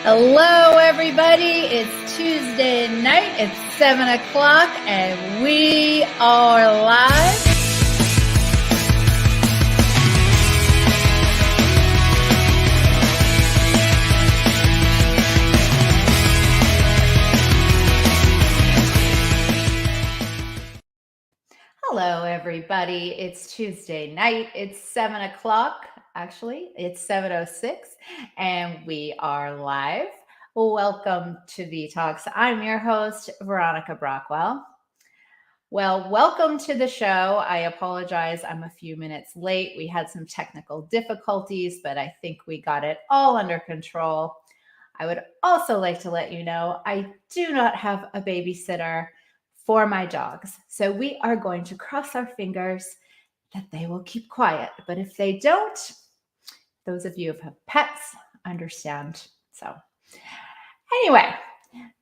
Hello, everybody. It's Tuesday night. It's 7 o'clock, and we are live. Hello, everybody. It's Tuesday night. It's 7 o'clock. Actually, it's 7:06, and we are live. Welcome to VTalks. I'm your host, Veronica Brockwell. Well, welcome to the show. I apologize. I'm a few minutes late. We had some technical difficulties, but I think we got it all under control. I would also like to let you know I do not have a babysitter for my dogs. So we are going to cross our fingers that they will keep quiet. But if they don't, those of you who have pets understand. So anyway,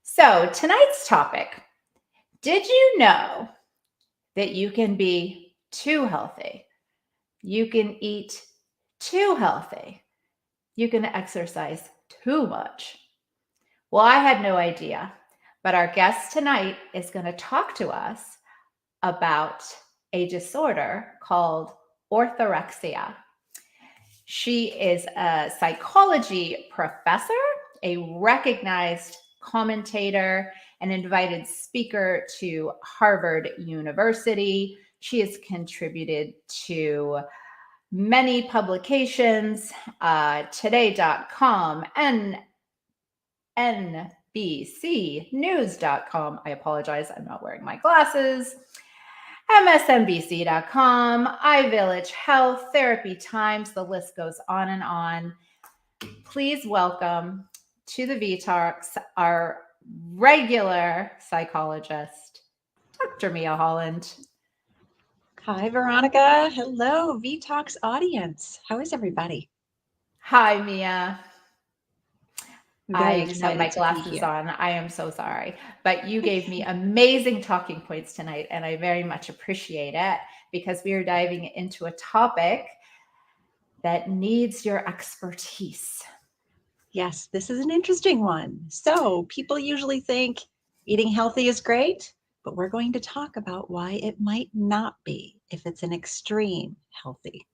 so tonight's topic, did you know that you can be too healthy? You can eat too healthy. You can exercise too much. Well, I had no idea, but our guest tonight is going to talk to us about a disorder called orthorexia. She is a psychology professor, a recognized commentator, an invited speaker to Harvard University. She has contributed to many publications, today.com, and NBCnews.com. I apologize, I'm not wearing my glasses. MSNBC.com, iVillage Health, Therapy Times, the list goes on and on. Please welcome to the VTalks our regular psychologist, Dr. Mia Holland. Hi, Veronica. Hello, VTalks audience. How is everybody? Hi, Mia. I didn't have my to glasses on. I am so sorry. But you gave me amazing talking points tonight, and I very much appreciate it because we are diving into a topic that needs your expertise. Yes, this is an interesting one. So people usually think eating healthy is great, but we're going to talk about why it might not be if it's an extreme healthy.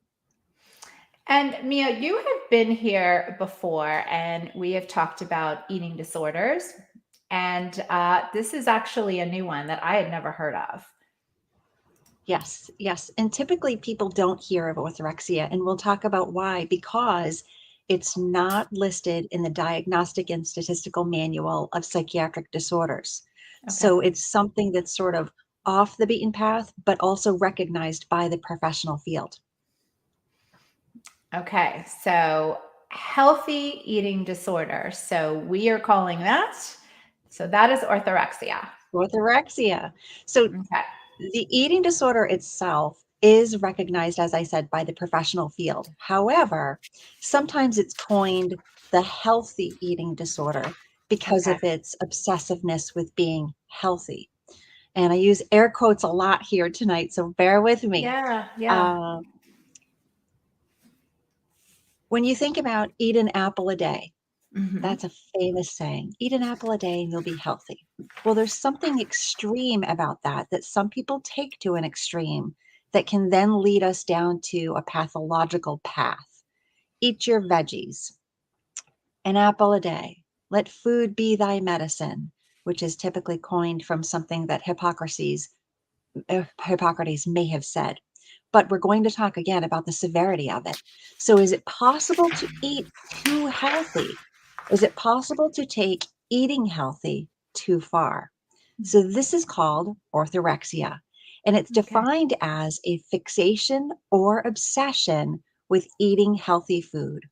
And Mia, you have been here before, and we have talked about eating disorders. And this is actually a new one that I had never heard of. Yes. And typically people don't hear of orthorexia, and we'll talk about why, because it's not listed in the Diagnostic and Statistical Manual of Psychiatric Disorders. Okay. So it's something that's sort of off the beaten path, but also recognized by the professional field. Okay, so healthy eating disorder. So we are calling that. So that is orthorexia. Orthorexia. So the eating disorder itself is recognized, as I said, by the professional field. However, sometimes it's coined the healthy eating disorder because of its obsessiveness with being healthy. And I use air quotes a lot here tonight, so bear with me. Yeah. When you think about eat an apple a day, that's a famous saying. Eat an apple a day and you'll be healthy. Well, there's something extreme about that some people take to an extreme that can then lead us down to a pathological path. Eat your veggies, an apple a day. Let food be thy medicine, which is typically coined from something that Hippocrates may have said. But we're going to talk again about the severity of it. So is it possible to eat too healthy? Is it possible to take eating healthy too far? So this is called orthorexia, and it's defined as a fixation or obsession with eating healthy food.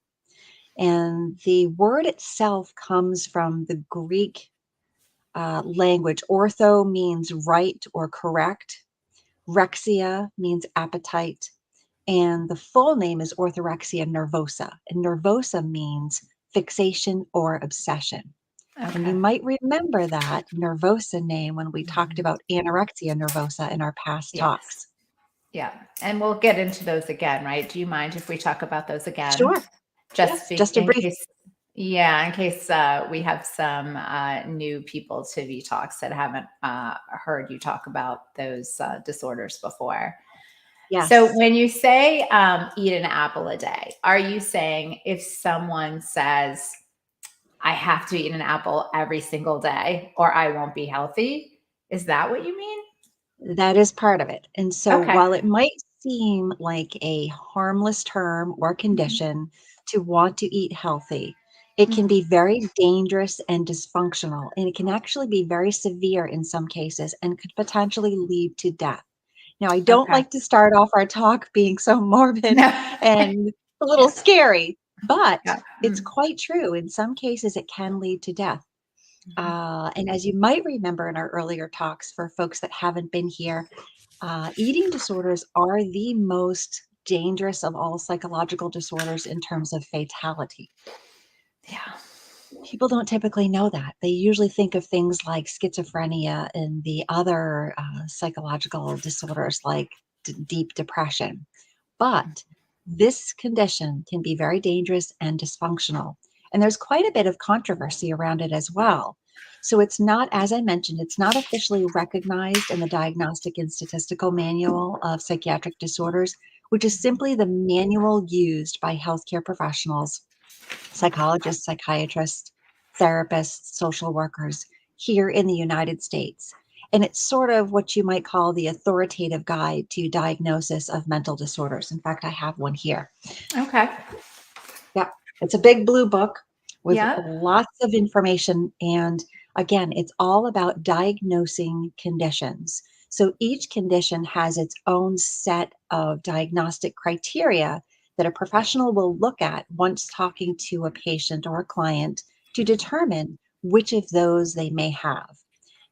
And the word itself comes from the Greek language. Ortho means right or correct. Rexia means appetite, and the full name is orthorexia nervosa, and nervosa means fixation or obsession. And you might remember that nervosa name when we talked about anorexia nervosa in our past talks. Yeah, and we'll get into those again, right? Do you mind if we talk about those again? Sure. Just a brief. Yeah, in case we have some new people to V-Talks that haven't heard you talk about those disorders before. So Yes. when you say eat an apple a day, are you saying if someone says, I have to eat an apple every single day or I won't be healthy? Is that what you mean? That is part of it. And so Okay. while it might seem like a harmless term or Mhm. condition to want to eat healthy, it can Mhm. be very dangerous and dysfunctional. And it can actually be very severe in some cases and could potentially lead to death. Now, I don't Okay. like to start off our talk being so morbid No. and a little Yeah. scary, but Yeah. it's quite true. In some cases, it can lead to death. Mhm. And as you might remember in our earlier talks, for folks that haven't been here, eating disorders are the most dangerous of all psychological disorders in terms of fatality. Yeah. People don't typically know that. They usually think of things like schizophrenia and the other psychological disorders like deep depression. But this condition can be very dangerous and dysfunctional. And there's quite a bit of controversy around it as well. So it's not, as I mentioned, it's not officially recognized in the Diagnostic and Statistical Manual of Psychiatric Disorders, which is simply the manual used by healthcare professionals, psychologists, psychiatrists, therapists, social workers here in the United States. And it's sort of what you might call the authoritative guide to diagnosis of mental disorders. In fact, I have one here. Okay. Yeah, it's a big blue book with Yeah. lots of information. And again, it's all about diagnosing conditions. So each condition has its own set of diagnostic criteria that a professional will look at once talking to a patient or a client to determine which of those they may have.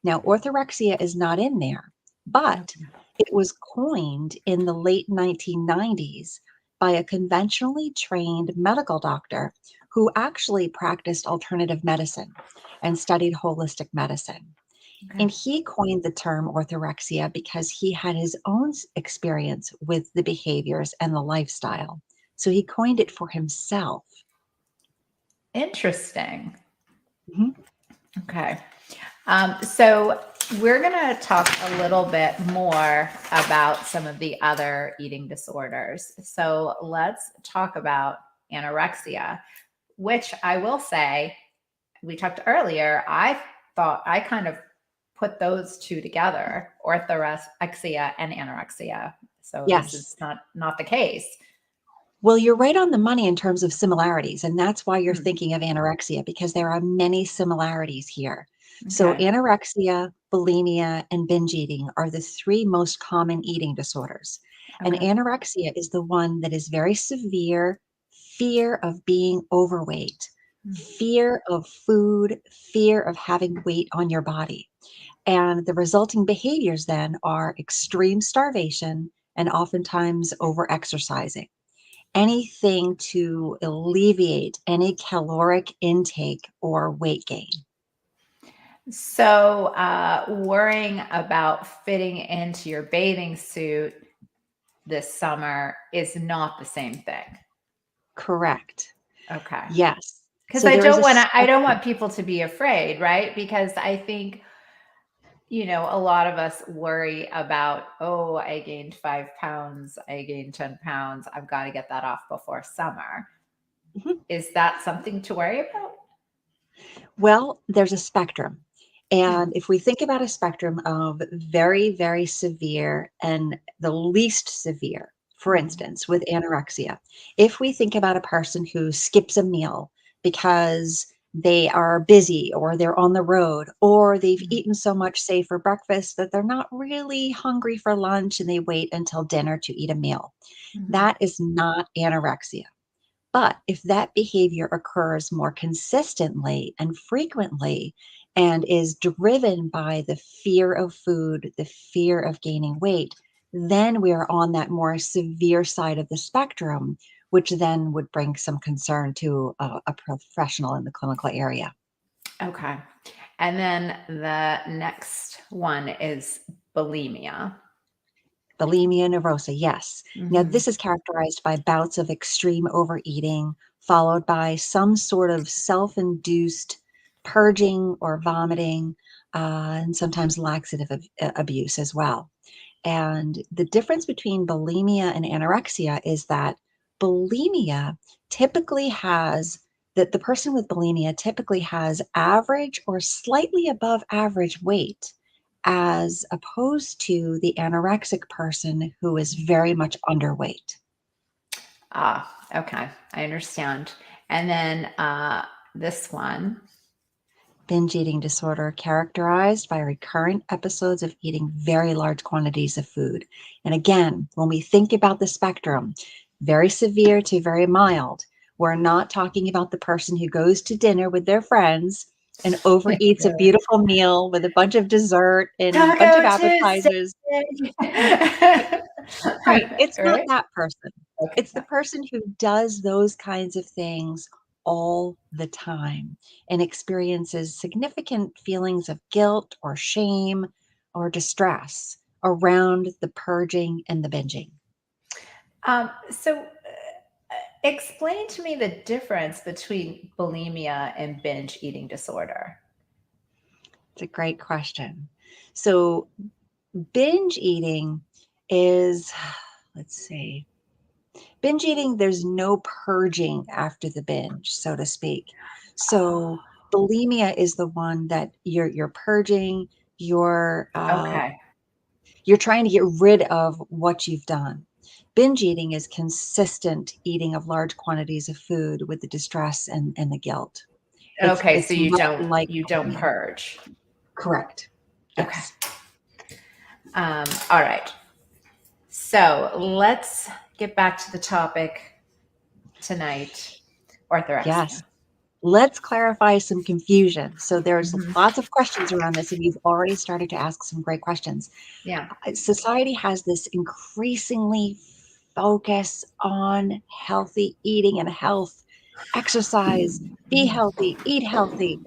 Now, orthorexia is not in there, but Okay. it was coined in the late 1990s by a conventionally trained medical doctor who actually practiced alternative medicine and studied holistic medicine. Okay. And he coined the term orthorexia because he had his own experience with the behaviors and the lifestyle. So he coined it for himself. Interesting. Mhm. Okay. So we're going to talk a little bit more about some of the other eating disorders. So let's talk about anorexia, which I will say, we talked earlier, I thought I kind of put those two together, orthorexia and anorexia. So this Yes. is not the case. Well, you're right on the money in terms of similarities, and that's why you're Hmm. thinking of anorexia because there are many similarities here. So, Okay. anorexia, bulimia, and binge eating are the three most common eating disorders. And Okay. anorexia is the one that is very severe fear of being overweight, fear of food, fear of having weight on your body. And the resulting behaviors then are extreme starvation and oftentimes overexercising, anything to alleviate any caloric intake or weight gain. So, worrying about fitting into your bathing suit this summer is not the same thing. Correct. Okay. Yes. Because So there is a I don't spectrum. want people to be afraid, right? Because I think, a lot of us worry about, oh, I gained 5 pounds, I gained 10 pounds. I've got to get that off before summer. Mhm. Is that something to worry about? Well, there's a spectrum. Hmm. And if we think about a spectrum of very, very severe and the least severe, for Hmm. instance, with anorexia, if we think about a person who skips a meal because they are busy or they're on the road or they've eaten so much, say, for breakfast that they're not really hungry for lunch and they wait until dinner to eat a meal, Hmm. that is not anorexia. But if that behavior occurs more consistently and frequently and is driven by the fear of food, the fear of gaining weight, then we are on that more severe side of the spectrum, which then would bring some concern to a professional in the clinical area. Okay. And then the next one is bulimia. Bulimia nervosa, yes. Now, Mm-hmm. this is characterized by bouts of extreme overeating, followed by some sort of self-induced purging or vomiting, and sometimes laxative abuse as well. And the difference between bulimia and anorexia is that bulimia typically has that the person with bulimia typically has average or slightly above average weight, as opposed to the anorexic person who is very much underweight. Ah, okay. I understand. And then this one. Binge eating disorder characterized by recurrent episodes of eating very large quantities of food. And again, when we think about the spectrum, very severe to very mild, we're not talking about the person who goes to dinner with their friends and overeats a beautiful meal with a bunch of dessert and a bunch of Taco Tuesday. appetizers. Right. It's not Right? that person. Okay. It's the person who does those kinds of things all the time and experiences significant feelings of guilt or shame or distress around the purging and the binging. So explain to me the difference between bulimia and binge eating disorder. It's a great question. So, binge eating is, let's see, binge eating, there's no purging after the binge, so to speak. So Oh, bulimia is the one that you're purging, you're okay. you're trying to get rid of what you've done. Binge eating is consistent eating of large quantities of food with the distress and the guilt. Okay, so It's you not don't like you don't bulimia. purge. Correct. Okay. Yes. All right. So let's get back to the topic tonight, Yes. orthorexia. Let's clarify some confusion. So there's Mhm. lots of questions around this, and you've already started to ask some great questions. Yeah. Society has this increasingly focus on healthy eating and health, exercise, be healthy, eat healthy.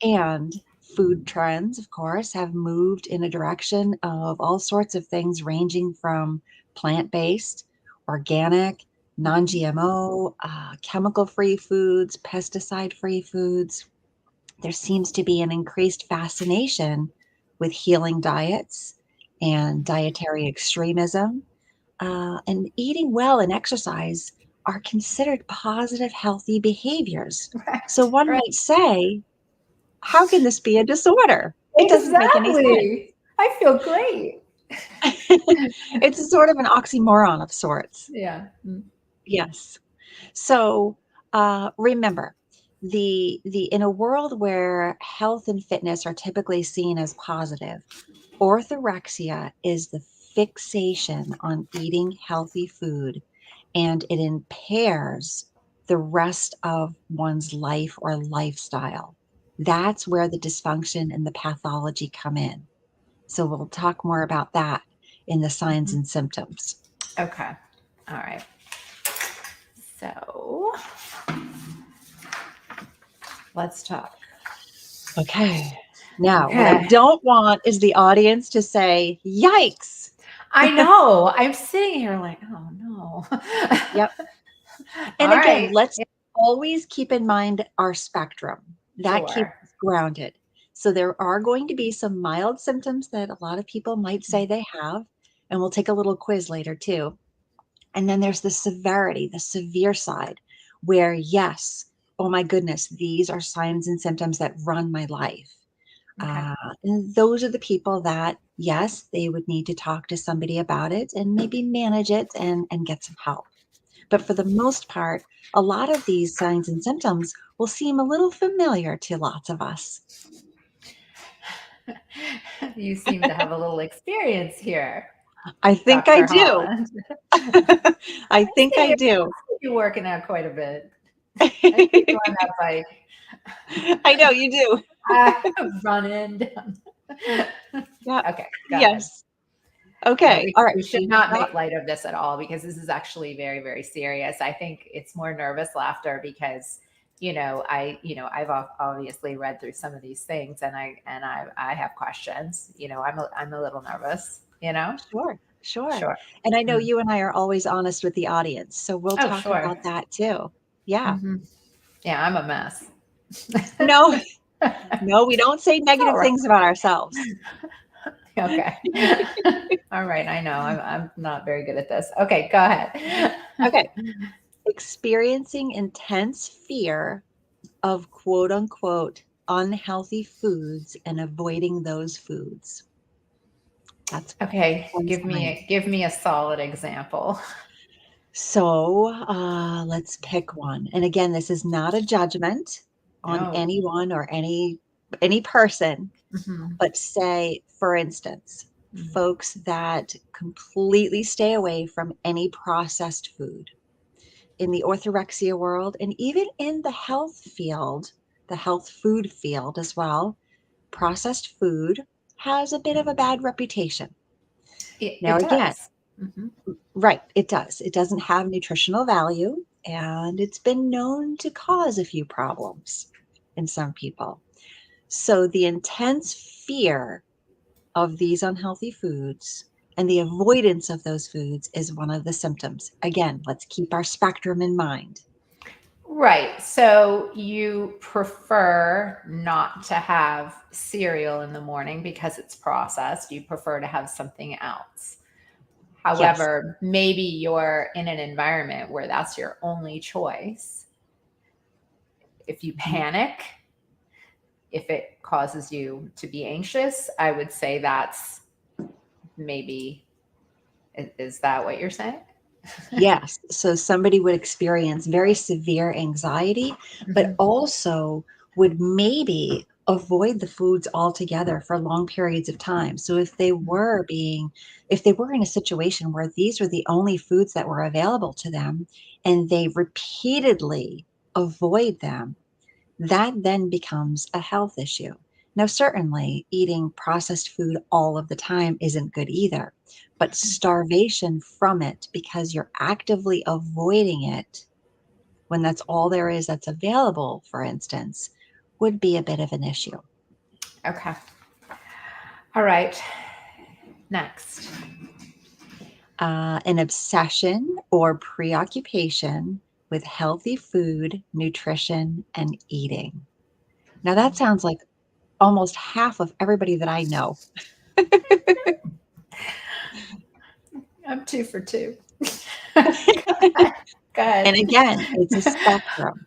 And food trends, of course, have moved in a direction of all sorts of things ranging from plant-based, organic, Mhm. non-GMO, chemical-free foods, pesticide-free foods. There seems to be an increased fascination with healing diets and dietary extremism. And eating well and exercise are considered positive, healthy behaviors. So Right. one Right. might say, how can this be a disorder? It doesn't make any sense. Exactly. I feel great. It's a sort of an oxymoron of sorts. Yeah. Mm. Yes. So remember, the in a world where health and fitness are typically seen as positive, orthorexia is the fixation on eating healthy food, and it impairs the rest of one's life or lifestyle. That's where the dysfunction and the pathology come in. So we'll talk more about that in the signs Mhm. and symptoms. Okay. All right. So let's talk. Okay. Now, what I Okay. don't want is the audience to say, yikes. I know. I'm sitting here like, oh no. Yep. All And again, right. let's always keep in mind our spectrum. That keeps Sure. us grounded. So there are going to be some mild symptoms that a lot of people might say they have, and we'll take a little quiz later too. And then there's the severity, the severe side, where yes, oh my goodness, these are signs and symptoms that run my life. Okay. Uh, and those are the people that, yes, they would need to talk to somebody about it and maybe manage it and get some help. But for the most part, a lot of these signs and symptoms will seem a little familiar to lots of us. You seem to have a little experience here, I think I Dr. do. Holland. I I think I see do. you working out quite a bit. I see you on I that bike. know you do. Running down. Yeah. Okay, go ahead. Yes. No, Okay. All right. we So should you've not got make light of this at all because this is actually very, very serious. I think it's more nervous laughter because, I've obviously read through some of these things and I have questions. I'm a little nervous. sure. Sure. Sure. And I know Mm. you and I are always honest with the audience, so we'll Oh, talk sure. about that too. Yeah. Hmm. Yeah, I'm a mess. No, no, we don't say It's all negative right. things about ourselves. Okay. All right. I know I'm not very good at this. Okay, go ahead. Okay. Experiencing intense fear of quote unquote unhealthy foods and avoiding those foods. That's Okay, one sign. give me a solid example. So let's pick one. And again, this is not a judgment on No. anyone or any person, Hmm. but say, for instance, folks that completely stay away from any processed food. In the orthorexia world, and even in the health field, the health food field as well, processed food has a bit of a bad reputation. Now, It again, does. Hmm. right, it does. It doesn't have nutritional value, and it's been known to cause a few problems in some people. So, the intense fear of these unhealthy foods and the avoidance of those foods is one of the symptoms. Again, let's keep our spectrum in mind. Right. So you prefer not to have cereal in the morning because it's processed. You prefer to have something else. Yes. However, maybe you're in an environment where that's your only choice. If you Mhm. panic, if it causes you to be anxious, I would say that's maybe, is that what you're saying? Yes. So somebody would experience very severe anxiety, but Hmm. also would maybe avoid the foods altogether for long periods of time. So if they were in a situation where these were the only foods that were available to them and they repeatedly avoid them, that then becomes a health issue. Now, certainly eating processed food all of the time isn't good either, but starvation from it because you're actively avoiding it when that's all there is that's available, for instance, would be a bit of an issue. Okay. All right. Next. An obsession or preoccupation with healthy food, nutrition, and eating. Now, that sounds like almost half of everybody that I know. I'm 2 for 2. Go ahead. Go And ahead. again, it's a spectrum.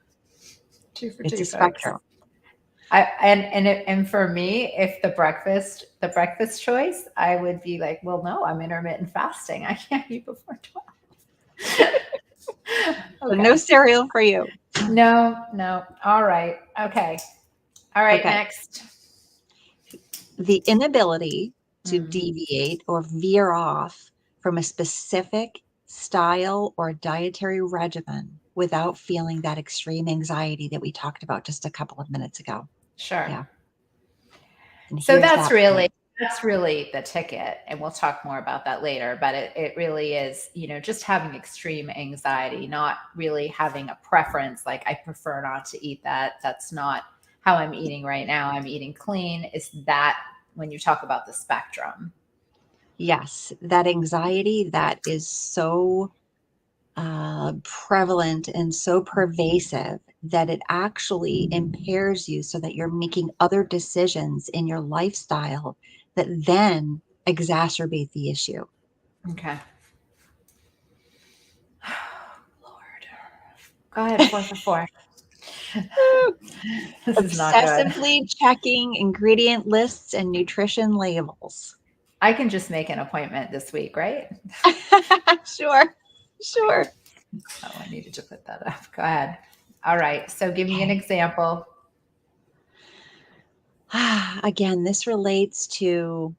Two for It's a two, folks. spectrum. And for me, if the breakfast choice, I would be like, well, no, I'm intermittent fasting. I can't eat before 12. So no Okay. cereal for you. No, no. All right. Okay. All right. Okay. Next. The inability to Mm. deviate or veer off from a specific style or dietary regimen without feeling that extreme anxiety that we talked about just a couple of minutes ago. Sure. Yeah. And So here's that point. that's really the ticket, and we'll talk more about that later. But it really is, just having extreme anxiety, not really having a preference. Like I prefer not to eat that. That's not how I'm eating right now. I'm eating clean. Is that when you talk about the spectrum? Yes, that anxiety that is so prevalent and so pervasive that it actually impairs you so that you're making other decisions in your lifestyle that then exacerbate the issue. Okay. Lord, go ahead. 4 for 4. This is not good. Obsessively checking ingredient lists and nutrition labels. I can just make an appointment this week, right? Sure, sure. Oh, I needed to put that up. Go ahead. All right. So give me an Okay. example. Again, this relates to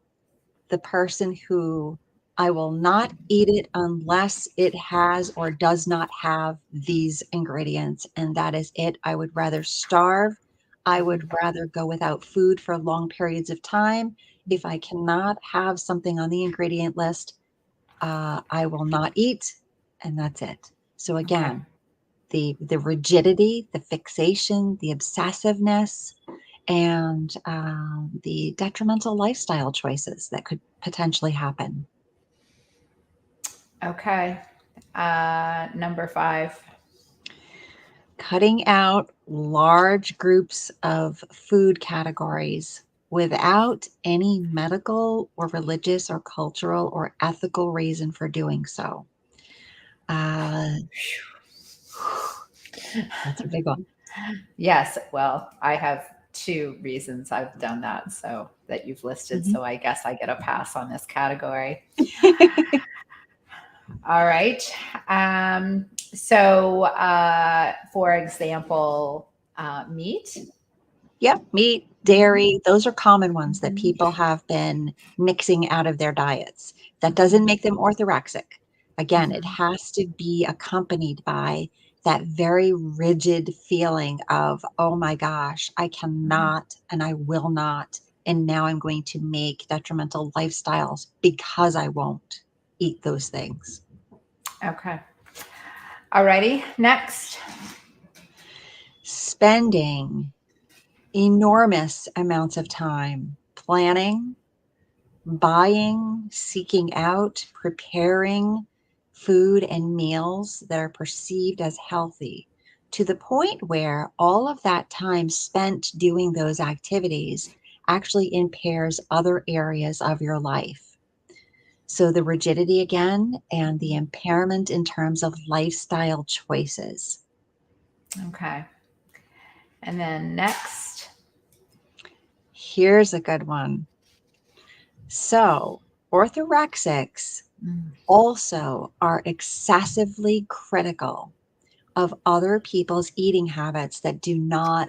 the person who I will not eat it unless it has or does not have these ingredients. And that is it. I would rather starve. I would rather go without food for long periods of time. If I cannot have something on the ingredient list, I will not eat. And that's it. So Okay. again, the rigidity, the fixation, the obsessiveness, and the detrimental lifestyle choices that could potentially happen. Okay. Number 5. Cutting out large groups of food categories without any medical or religious or cultural or ethical reason for doing so. Uh, that's a big one. Yes. Well, I have 2 reasons I've done that, so that you've listed. Mhm. So I guess I get a pass on this category. All right. For example, meat. Yep, meat, Mhm. dairy, those are common ones that Mhm. people have been mixing out of their diets. That doesn't Mhm. make them orthorexic. Again, it Mhm. has to be accompanied by that very rigid feeling of, oh my gosh, I Mhm. cannot and I will not. And now I'm going to make detrimental lifestyles because I won't eat those things. Okay. Alrighty. Next. Spending enormous amounts of time planning, buying, seeking out, preparing food and meals that are perceived as healthy to the point where all of that time spent doing those activities actually impairs other areas of your life. So, the rigidity again and the impairment in terms of lifestyle choices. Okay. And then next. Here's a good one. So, orthorexics Mm. also are excessively critical of other people's eating habits that do not,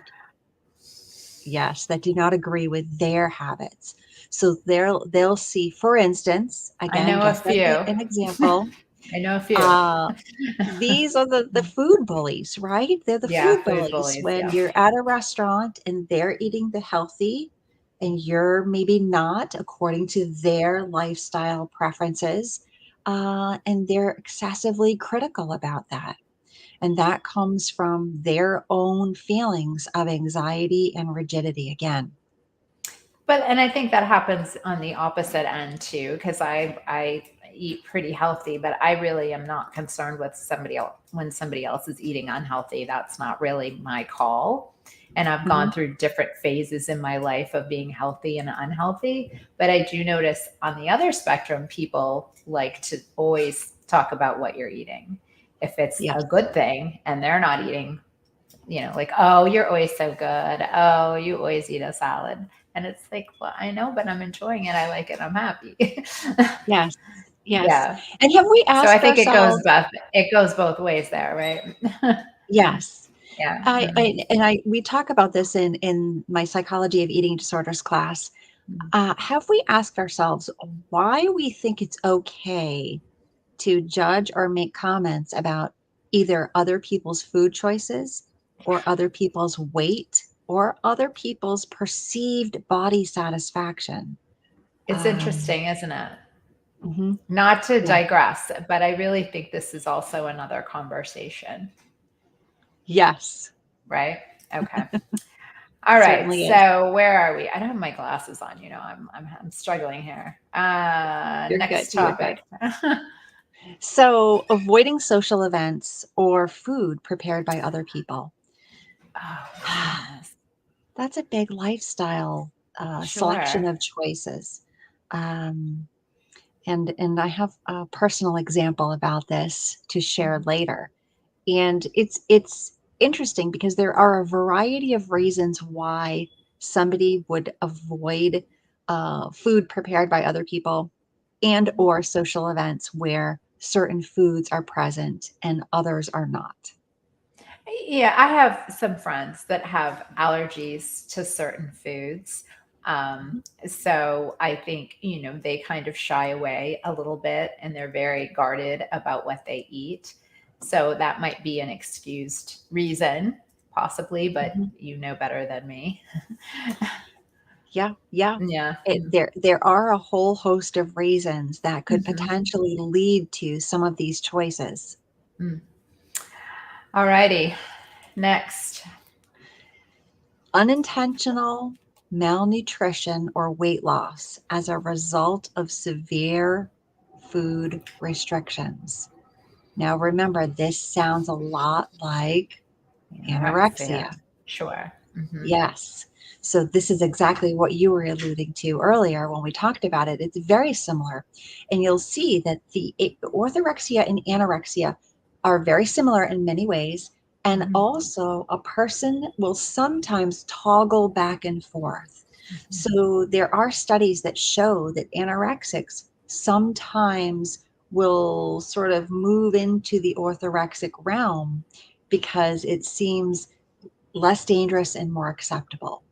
yes, that do not agree with their habits. So they'll see, for instance, I again, know a just as few. an example, I know a few. uh, these are the food bullies, right? They're the Yeah, food food bullies bullies. when Yeah. you're at a restaurant and they're eating the healthy and you're maybe not according to their lifestyle preferences. And they're excessively critical about that. And that comes from their own feelings of anxiety and rigidity again. And I think that happens on the opposite end too, because I eat pretty healthy, but I really am not concerned with somebody else when somebody else is eating unhealthy. That's not really my call. And I've gone Mhm. through different phases in my life of being healthy and unhealthy. But I do notice on the other spectrum, people like to always talk about what you're eating. If it's a Yes. good thing and they're not eating, like, oh, you're always so good. Oh, you always eat a salad. And it's like, well, I know, but I'm enjoying it. I like it. I'm happy. Yes. Yes. Yeah. And have we So I asked think ourselves, it goes both ways there, right? yes. Yeah. We talk about this in my psychology of eating disorders class. Mhm. Have we asked ourselves why we think it's okay to judge or make comments about either other people's food choices or other people's weight or other people's perceived body satisfaction? It's Um, interesting, isn't it? mhm, Not to yeah. digress, but I really think this is also another conversation, Yes, right? Okay. All right. certainly is. So where are we? I don't have my glasses on. I'm struggling here. You're good. Next You are good. topic. So, avoiding social events or food prepared by other people. Oh goodness. That's a big lifestyle selection Sure. of choices. Um, and I have a personal example about this to share Mhm. later. And it's interesting because there are a variety of reasons why somebody would avoid food prepared by other people and or social events where certain foods are present and others are not. Yeah, I have some friends that have allergies to certain foods. Mhm. So I think, they kind of shy away a little bit and they're very guarded about what they eat. So that might be an excused reason, possibly, but Mhm. you know better than me. Yeah, yeah. Yeah. There are a whole host of reasons that could Hmm. potentially lead to some of these choices. Mm. All righty. Next. Unintentional malnutrition or weight loss as a result of severe food restrictions. Now, remember, this sounds a lot like anorexia. Sure. Mm-hmm. Yes. So this is exactly what you were alluding to earlier when we talked about it. It's very similar. And you'll see that the orthorexia and anorexia are very similar in many ways. And Mm-hmm. also, a person will sometimes toggle back and forth. So there are studies that show that anorexics sometimes will sort of move into the orthorexic realm because it seems less dangerous and more acceptable.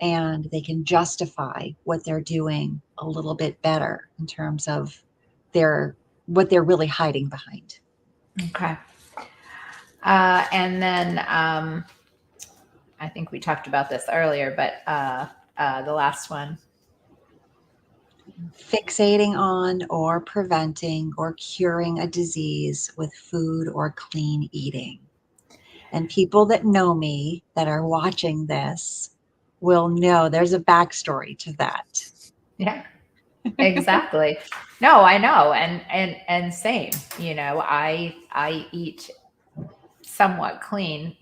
And they can justify what they're doing a little bit better in terms of what they're really hiding behind. Okay. And then I think we talked about this earlier, but the last one. Fixating on or preventing or curing a disease with food or clean eating. And people that know me that are watching this will know there's a backstory to that. Yeah, exactly. No, I know. And same, I eat somewhat clean,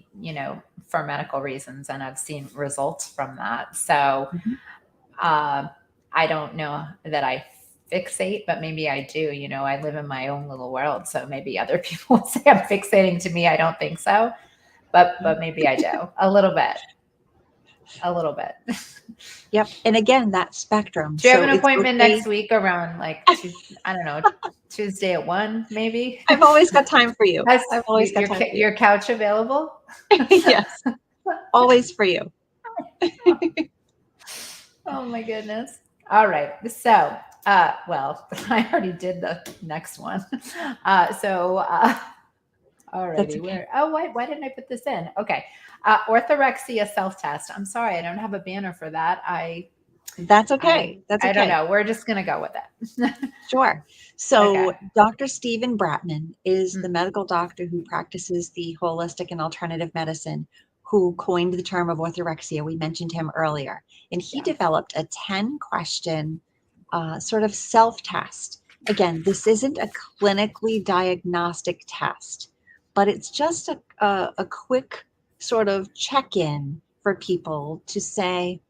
for medical reasons, and I've seen results from that. So Mhm. uh, I don't know that I fixate, but maybe I do. I live in my own little world, so maybe other people would say I'm fixating. To me, I don't think so, but maybe I do a little bit. A little bit. Yep. And again, that spectrum. Do you have So an it's appointment okay. next week around like I don't know, Tuesday at 1, maybe? I've always got time for you. Has I've always got time for you. your couch available? Yes, always for you. Oh my goodness. All right. So, well, I already did the next one. That's Alrighty, okay. why didn't I put this in? Okay. Orthorexia self-test. I'm sorry, I don't have a banner for that. That's okay. That's I don't okay. know. We're just gonna go with it. Sure. So, Okay. Dr. Stephen Bratman is the Mm, medical doctor who practices the holistic and alternative medicine, who coined the term of orthorexia. We mentioned him earlier. And he yeah. developed a 10-question sort of self test. Again, this isn't a clinically diagnostic test, but it's just a quick sort of check in for people to say,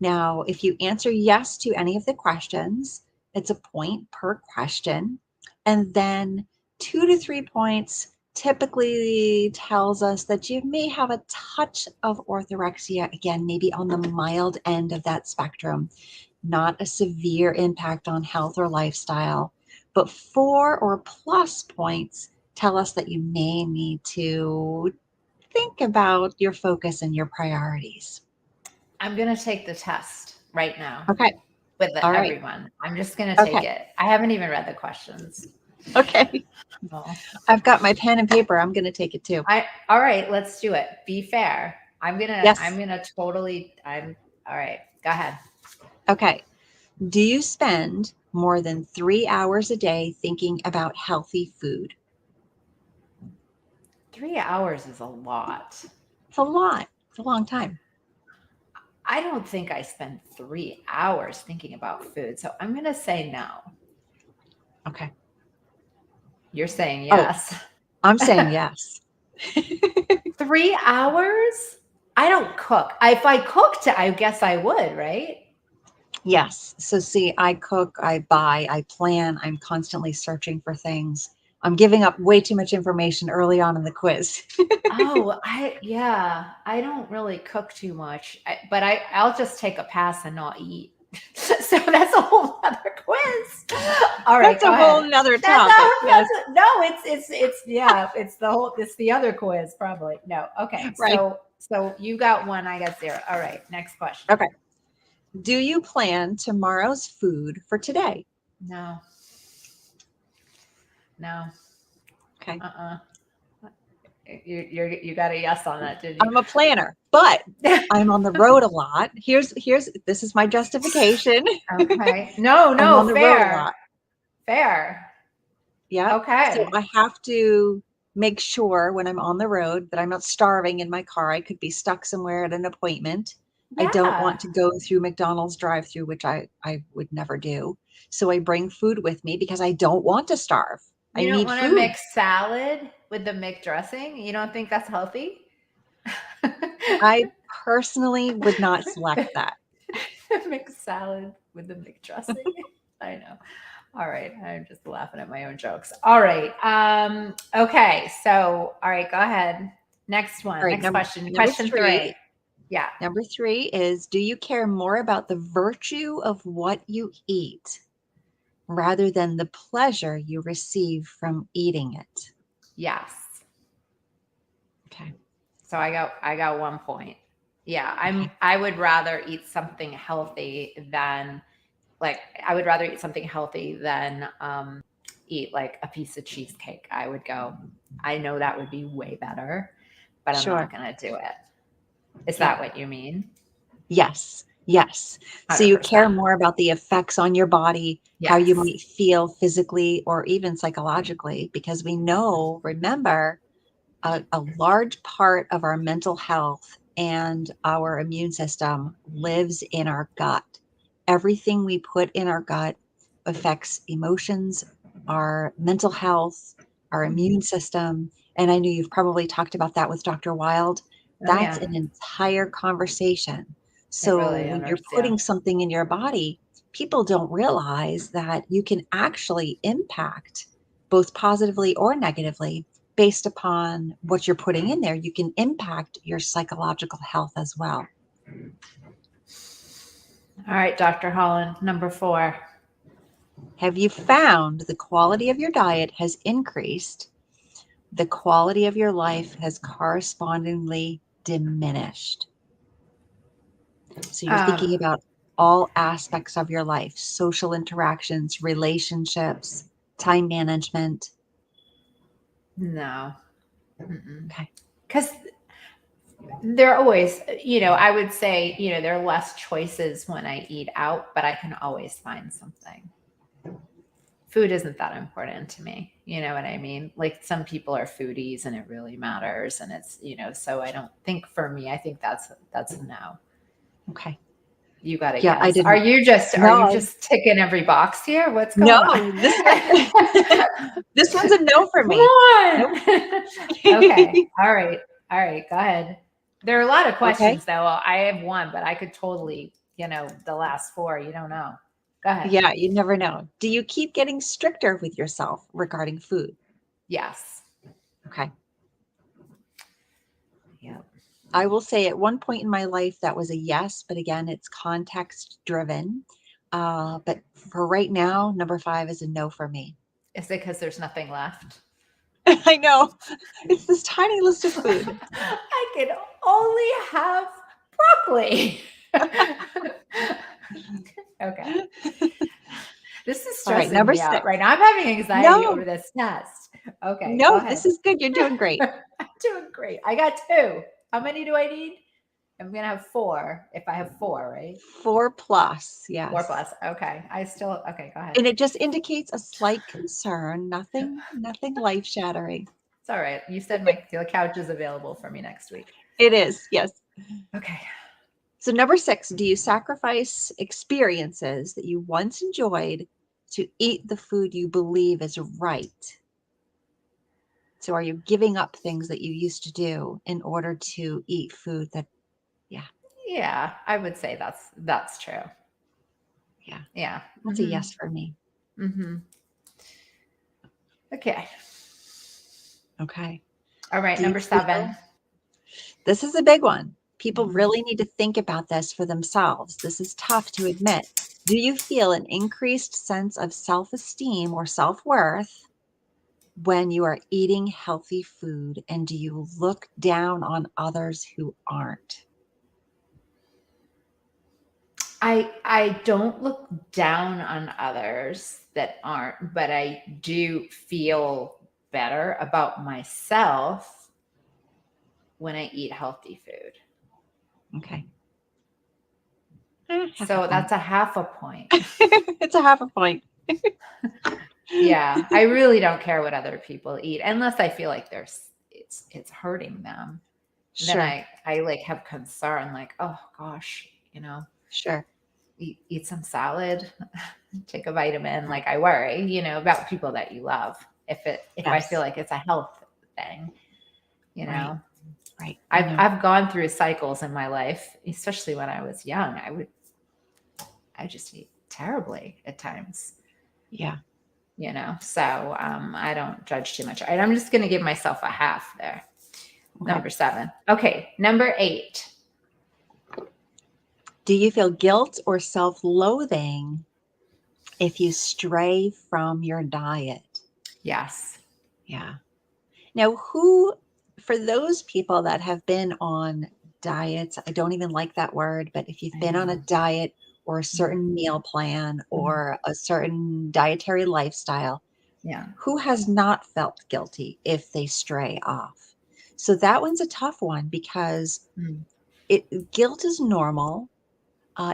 Now, if you answer yes to any of the questions, it's a point per question. And then 2 to 3 points typically tells us that you may have a touch of orthorexia, again, maybe on the mild end of that spectrum, not a severe impact on health or lifestyle. But 4 or plus points tell us that you may need to think about your focus and your priorities. I'm gonna take the test right now Okay. with All right. everyone. I'm just gonna take Okay. it. I haven't even read the questions. Okay. Oh. I've got my pen and paper. I'm going to take it too. All right, let's do it. Be fair. Yes. I'm gonna totally I'm all right. Go ahead. Okay. Do you spend more than 3 hours a day thinking about healthy food? 3 hours is a lot. It's a lot. It's a long time. I don't think I spend 3 hours thinking about food. So I'm gonna say no. Okay. You're saying Oh, yes. I'm saying yes. 3 hours? I don't cook. If I cooked, I guess I would, right? Yes. So, see, I cook, I buy, I plan. I'm constantly searching for things. I'm giving up way too much information early on in the quiz. Oh, I don't really cook too much, but I'll just take a pass and not eat. So that's a whole other quiz. All right, That's go a whole ahead. nother topic. Yes. No, it's the other quiz probably. No, okay. Right. So you got one, I got zero. All right, next question. Okay. Do you plan tomorrow's food for today? No, no, Okay. you got a yes on that, didn't you? I'm a planner, but I'm on the road a lot. This is my justification. Okay. I'm No, on the road a fair, lot. fair. Yep. So Okay. I have to make sure when I'm on the road that I'm not starving in my car. I could be stuck somewhere at an appointment. I don't Yeah. want to go through McDonald's drive-through, which I would never do. So I bring food with me because I don't want to starve. I You don't need want to food. mix salad with the McDressing? You don't think that's healthy? I personally would not select that. Mix salad with the McDressing. I know. All right. I'm just laughing at my own jokes. All right. Okay. So, all right, go ahead. Next All one. right, Next question. number Question 3. three. Yeah. Number three is, do you care more about the virtue of what you eat rather than the pleasure you receive from eating it? Yes. Okay. So I got 1 point. Yeah, Okay. I would rather eat something healthy than like I would rather eat something healthy than eat like a piece of cheesecake. I would go, I know that would be way better, but I'm not Sure. going to do it. Is Yeah. that what you mean? Yes. Yes. So you care 100%. more about the effects on your body, how you Yes. might feel physically or even psychologically, because we know, remember, a large part of our mental health and our immune system lives in our gut. Everything we put in our gut affects emotions, our mental health, our immune system. And I know you've probably talked about that with Dr. Wild. Oh That's yeah. an entire conversation. It So really when you're enters, yeah. putting something in your body, people don't realize that you can actually impact both positively or negatively based upon what you're putting in there. You can impact your psychological health as well. All right, Dr. Holland, number 4. Have you found the quality of your diet has increased? The quality of your life has correspondingly diminished. So you're thinking Um, about all aspects of your life, social interactions, relationships, time management. no. Okay. Because there are always, I would say, there are less choices when I eat out, but I can always find something. Food isn't that important to me. You know what I mean? Like some people are foodies and it really matters. And it's, so I don't think for me, I think that's a no. Okay. You got to Yeah, I guess. Are didn't. you just, are you No, just ticking every box here? What's no, going on? this one, this one's a no for Come me. Nope. on. Okay. All right. All right. Go ahead. There are a lot of Okay. questions though. I have one, but I could totally, the last 4, you don't know. Go ahead. Yeah, you never know. Do you keep getting stricter with yourself regarding food? Yes. Okay. Yep. I will say at one point in my life that was a yes, but again, it's context driven. But for right now, number 5 is a no for me. Is it because there's nothing left? I know. It's this tiny list of food. I can only have broccoli. Okay. This is All right, stressing number me out 6. right now. I'm having anxiety over No, this test. Okay, go no, ahead. this is good. You're doing great. I'm doing great. I got 2. How many do I need? I'm gonna have 4 if I have 4, right? 4 plus, 4 yes. plus. Okay. Okay, go ahead. And it just indicates a slight concern, nothing life shattering. It's all right. You said the couch is available for me next week. It is, yes. Okay. So number 6, do you sacrifice experiences that you once enjoyed to eat the food you believe is right? So are you giving up things that you used to do in order to eat food that, yeah, Yeah, I would say that's true. yeah, Yeah. that's a yes for me. Okay. Okay. All right, Do you number 7. feel this is a big one? People Mhm. really need to think about this for themselves. This is tough to admit. Do you feel an increased sense of self-esteem or self-worth when you are eating healthy food? And do you look down on others who aren't? I don't look down on others that aren't, but I do feel better about myself when I eat healthy food. Okay. Half a So point. that's a half a point. It's a half a point. Yeah, I really don't care what other people eat unless I feel like it's hurting them. Then Sure. I like have concern like, oh gosh, Sure. eat some salad, take a vitamin. Like, I worry, about people that you love. If I feel Yes. like it's a health thing, Right. Right. I know. I've gone through cycles in my life, especially when I was young. I just eat terribly at times, Yeah. so I don't judge too much. I'm just going to give myself a half there. Okay. Number 7. Okay. Number 8. Do you feel guilt or self-loathing if you stray from your diet? Yes. Yeah. Now, for those people that have been on diets, I don't even like that word, but if you've I been on a know. diet or a certain meal plan or a certain dietary lifestyle, Yeah. who has not felt guilty if they stray off? So that one's a tough one because Mm. guilt is normal.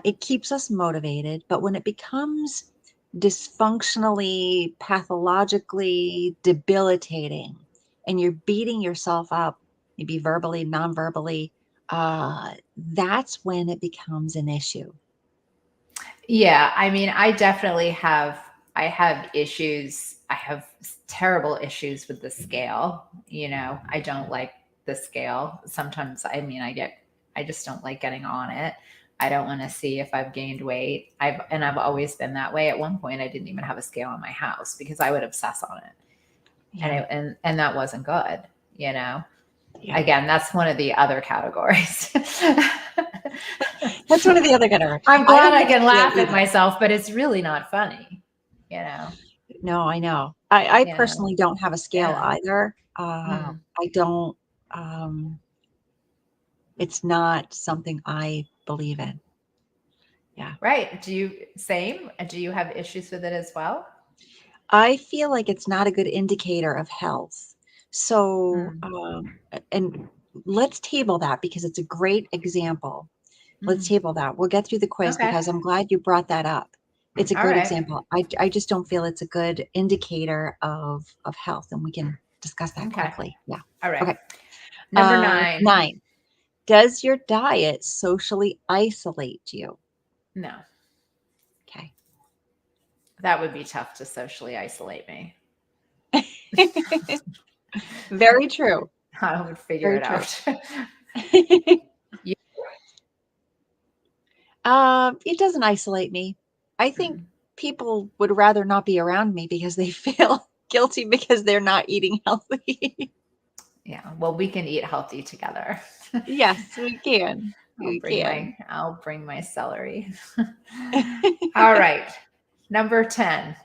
It keeps us motivated, but when it becomes dysfunctionally, pathologically debilitating, and you're beating yourself up, maybe verbally, non-verbally, that's when it becomes an issue. Yeah, I mean, I have issues. I have terrible issues with the scale. I don't like the scale. Sometimes, I mean, I just don't like getting on it. I don't want to see if I've gained weight. I've always been that way. At one point, I didn't even have a scale in my house because I would obsess on it. Yeah. And that wasn't good, Yeah. Again, that's one of the other categories. That's one of the other categories. I'm I glad don't I have a can scale laugh at either. myself, but it's really not funny, No, I know. I you know. personally don't have a scale Yeah. either. Mm. I don't, um, it's not something I believe in. Yeah. Right. Do you have issues with it as well? I feel like it's not a good indicator of health. So, Mm. and let's table that because it's a great example. Let's Mm. table that. We'll get through the quiz Okay. because I'm glad you brought that up. It's a All good right. example. I just don't feel it's a good indicator of health, and we can discuss that Okay. quickly. Yeah. All right. Okay. Number 9. 9. Does your diet socially isolate you? No, Okay. that would be tough to socially isolate me. Very true. I would figure Very it true. out. You- It doesn't isolate me. I think mm. people would rather not be around me because they feel guilty because they're not eating healthy. Yeah. Well, we can eat healthy together. Yes, we can. We can. I'll bring my celery. All right. Number 10.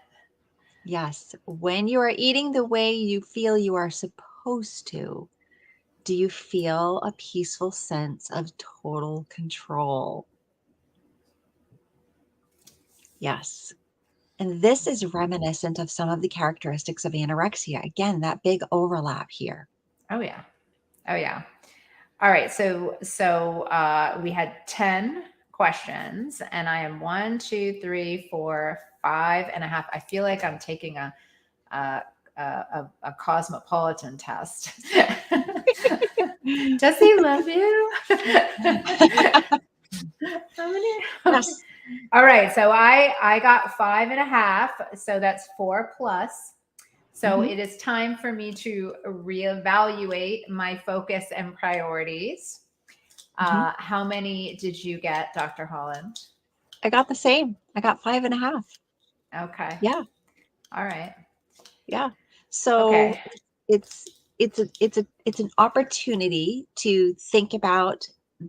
Yes. When you are eating the way you feel you are supposed to, do you feel a peaceful sense of total control? Yes. And this is reminiscent of some of the characteristics of anorexia. Again, that big overlap here. Oh yeah. Oh yeah. All right. So we had 10 questions, and I am 1, 2, 3, 4, 5.5. I feel like I'm taking a, a cosmopolitan test. Does he love you? How many? Yes. All right. So I got 5.5. So that's 4 plus. So Mhm. it is time for me to reevaluate my focus and priorities. Mhm. How many did you get, Dr. Holland? I got the same. I got 5.5. Okay. Yeah. All right. Yeah. So Okay. it's an opportunity to think about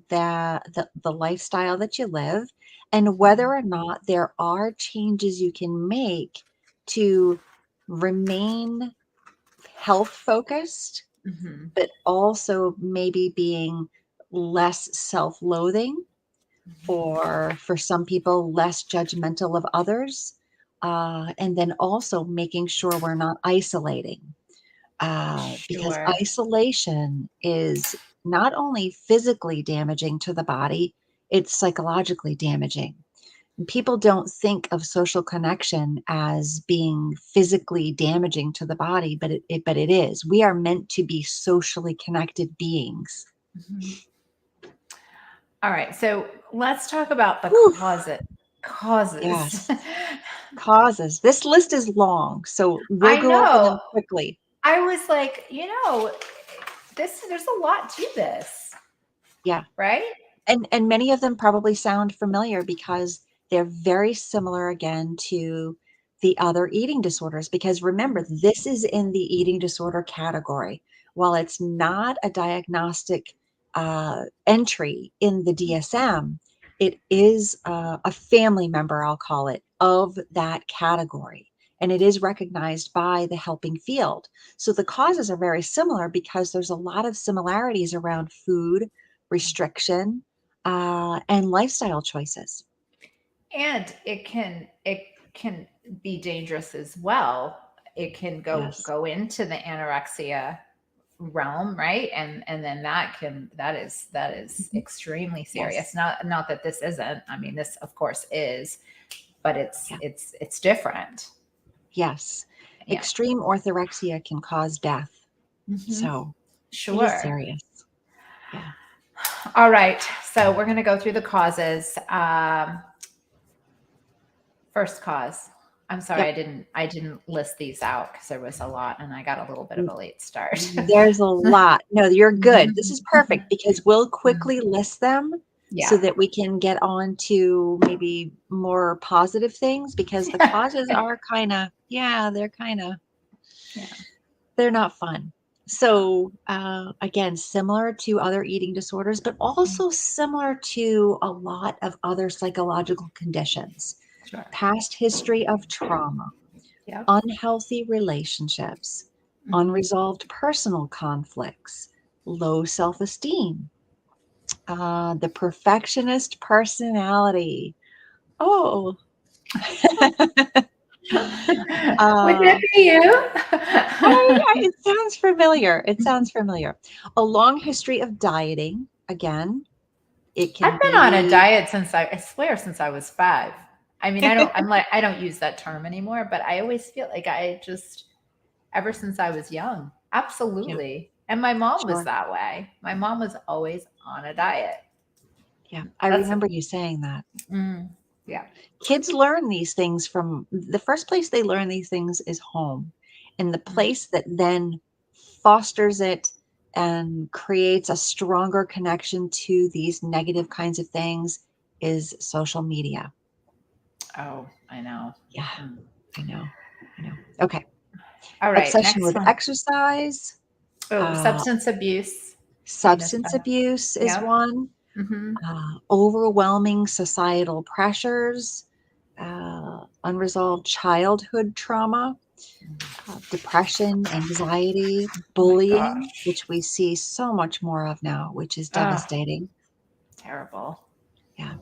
the lifestyle that you live and whether or not there are changes you can make to remain health focused, Mm-hmm. but also maybe being less self-loathing, or for some people less judgmental of others, and then also making sure we're not isolating, because Sure. isolation is not only physically damaging to the body, it's psychologically damaging. People don't think of social connection as being physically damaging to the body, but it is. We are meant to be socially connected beings. Mhm. All right. So let's talk about the Whew. closet. Causes. Yes. Causes. This list is long, so we'll I go over know. them quickly. I was like, there's a lot to this, Yeah. right? And many of them probably sound familiar because they're very similar again to the other eating disorders. Because remember, this is in the eating disorder category. While it's not a diagnostic entry in the DSM, it is a family member, I'll call it, of that category. And it is recognized by the helping field. So the causes are very similar because there's a lot of similarities around food, restriction, and lifestyle choices. And it can be dangerous as well. It can go Yes. go into the anorexia realm, right? And then that is Mhm. extremely serious. Yes. Not that this isn't. I mean, this of course is, but it's Yeah. it's it's different. Yes. Yeah. Extreme orthorexia can cause death. Hmm. So it is Sure. serious. Yeah. All right. So we're going to go through the causes. First cause. I'm sorry, Yep. I didn't list these out because there was a lot and I got a little bit of N- a late start. There's a lot. No, you're good. This is Mhm. perfect because we'll quickly list them so Yeah. that we can get on to maybe more positive things because the causes are kind of, yeah, Yeah. they're not fun. So, again, similar to other eating disorders, but also similar to a lot of other psychological conditions. Sure. Past history of trauma, Yep. unhealthy relationships, Mhm. unresolved personal conflicts, low self esteem, the perfectionist personality. Oh, Would that uh, be you? oh, yeah, it sounds familiar. It sounds familiar. A long history of dieting. Again, it can I've been on a be. diet since I swear since I was 5. I mean, I don't use that term anymore, but I always feel like I just ever since I was young. Yeah, Absolutely. And my mom was sure. that way. My mom was always on a diet. Yeah, I That's remember you saying that. yeah. Kids learn these things from the first place they learn these things is home. And the Mm. place that then fosters it and creates a stronger connection to these negative kinds of things is social media. Oh, I know. Yeah, Mm. I know. I know. Okay. All right, Obsession next with one. exercise, Oh, uh, substance abuse. We missed substance that. abuse is Yep. one, Hmm. overwhelming societal pressures, unresolved childhood trauma, depression, anxiety, Oh my bullying, gosh. which we see so much more of now, which is Oh, devastating. terrible. Yeah.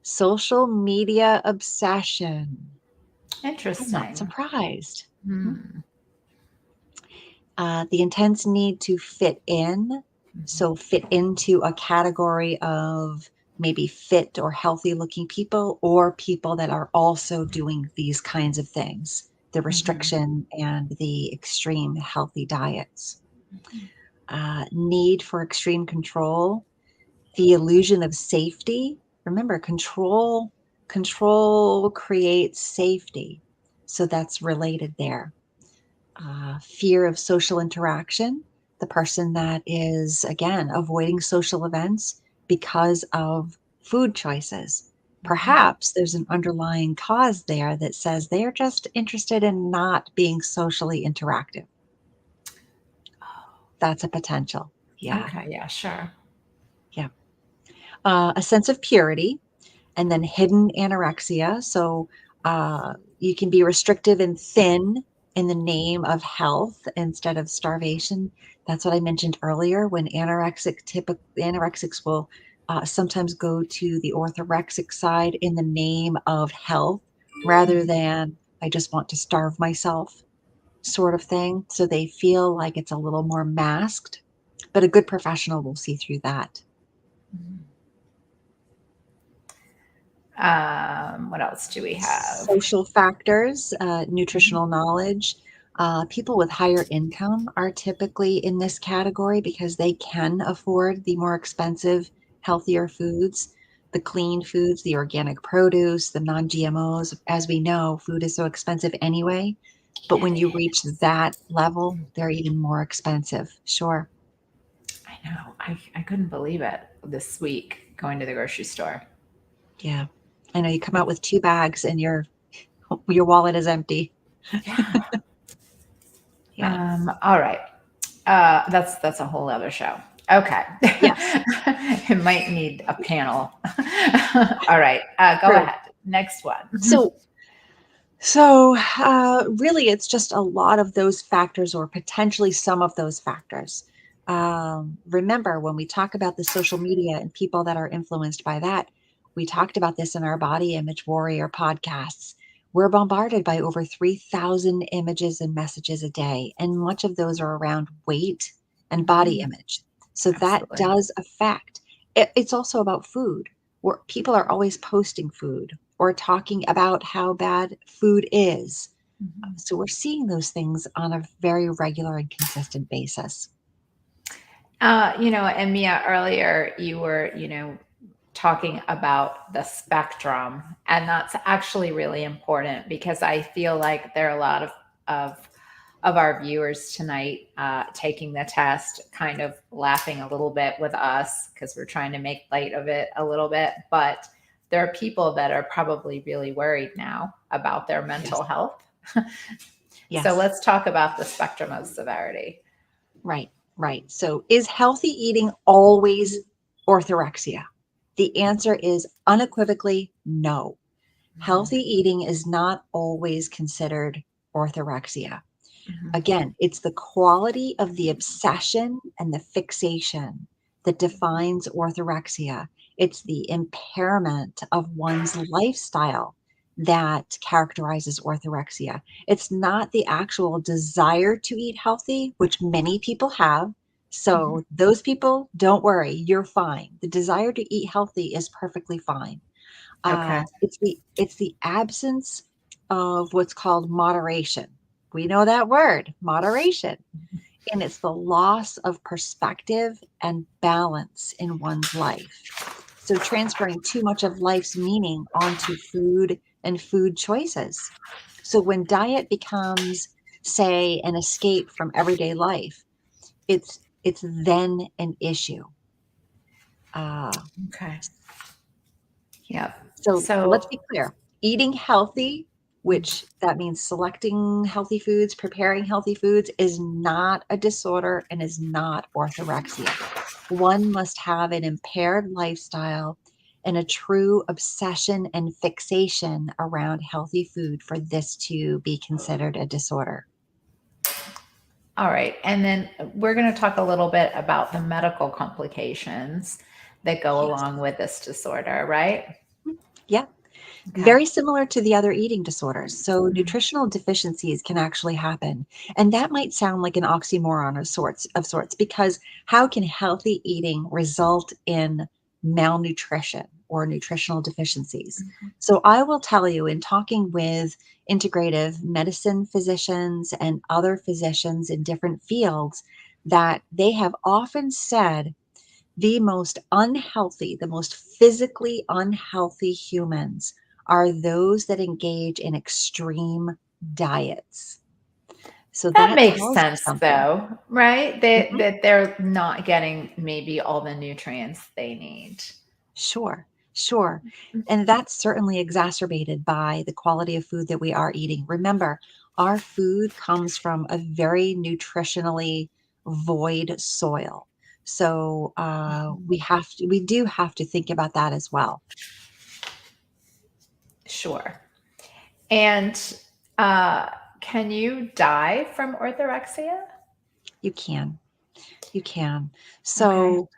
Social media obsession. I'm not Interesting. surprised. Mhm. Hmm. The intense need to fit in. Mhm. So, fit into a category of maybe fit or healthy looking people or people that are also doing these kinds of things, the Mhm. restriction and the extreme healthy diets. Need for extreme control, the illusion of safety. Remember, control creates safety. So that's related there. Fear of social interaction, the person that is, again, avoiding social events because of food choices. Mhm. Perhaps there's an underlying cause there that says they're just interested in not being socially interactive. That's a potential. Yeah. Okay, yeah, sure. Yeah. A sense of purity and then hidden anorexia. So you can be restrictive and thin in the name of health instead of starvation. That's what I mentioned earlier. When anorexics will sometimes go to the orthorexic side in the name of health rather Mhm. than I just want to starve myself sort of thing. So they feel like it's a little more masked, but a good professional will see through that. Mhm. What else do we have? Social factors, Mhm. nutritional knowledge. People with higher income are typically in this category because they can afford the more expensive, healthier foods. the clean foods, the organic produce, the non-GMOs. As we know, food is so expensive anyway, but when you It reach is. that level, they're even more expensive. Sure. I know. I couldn't believe it this week going to the grocery store. Yeah. I know you come out with 2 bags and your wallet is empty. Yeah. Yeah. All right. That's a whole other show. Okay. Yes. It might need a panel. All right. Go True. ahead. Next one. So really, it's just a lot of those factors, or potentially some of those factors. Remember, when we talk about the social media and people that are influenced by that, we talked about this in our Body Image Warrior podcasts. We're bombarded by over 3,000 images and messages a day, and much of those are around weight and body Mhm. image. So that Absolutely. does affect. It's also about food, where people are always posting food or talking about how bad food is. Mhm. So we're seeing those things on a very regular and consistent basis. And Mia, earlier you were, talking about the spectrum, and that's actually really important because I feel like there are a lot of of our viewers tonight taking the test, kind of laughing a little bit with us because we're trying to make light of it a little bit, but there are people that are probably really worried now about their mental Yes. health. So Yes. let's talk about the spectrum of severity. Right. Right. So is healthy eating always orthorexia? The answer is unequivocally no. Mhm. Healthy eating is not always considered orthorexia. Mhm. Again, it's the quality of the obsession and the fixation that defines orthorexia. It's the impairment of one's lifestyle that characterizes orthorexia. It's not the actual desire to eat healthy, which many people have. Mhm. So, those people, don't worry, you're fine. The desire to eat healthy is perfectly fine. Okay. It's the absence of what's called moderation. We know that word, moderation, and it's the loss of perspective and balance in one's life. So transferring too much of life's meaning onto food and food choices. So when diet becomes, say, an escape from everyday life, it's then an issue. Uh, Okay. Yep. So let's So be clear. Eating healthy, which that means selecting healthy foods, preparing healthy foods, is not a disorder and is not orthorexia. One must have an impaired lifestyle and a true obsession and fixation around healthy food for this to be considered a disorder. all right. And then we're going to talk a little bit about the medical complications that go Yes. along with this disorder, right? Yeah. Okay. Very similar to the other eating disorders. So, Mhm. nutritional deficiencies can actually happen. And that might sound like an oxymoron of sorts, because how can healthy eating result in malnutrition or nutritional deficiencies? So, I will tell you, in talking with integrative medicine physicians and other physicians in different fields, that they have often said the most unhealthy, the most physically unhealthy humans are those that engage in extreme diets. So That that makes tells you sense something. though, right? That Mhm. that they're not getting maybe all the nutrients they need. Sure, sure. Mhm. And that's certainly exacerbated by the quality of food that we are eating. Remember, our food comes from a very nutritionally void soil. So we do have to think about that as well. Sure. And uh, can you die from orthorexia? You can. You can. Okay. So,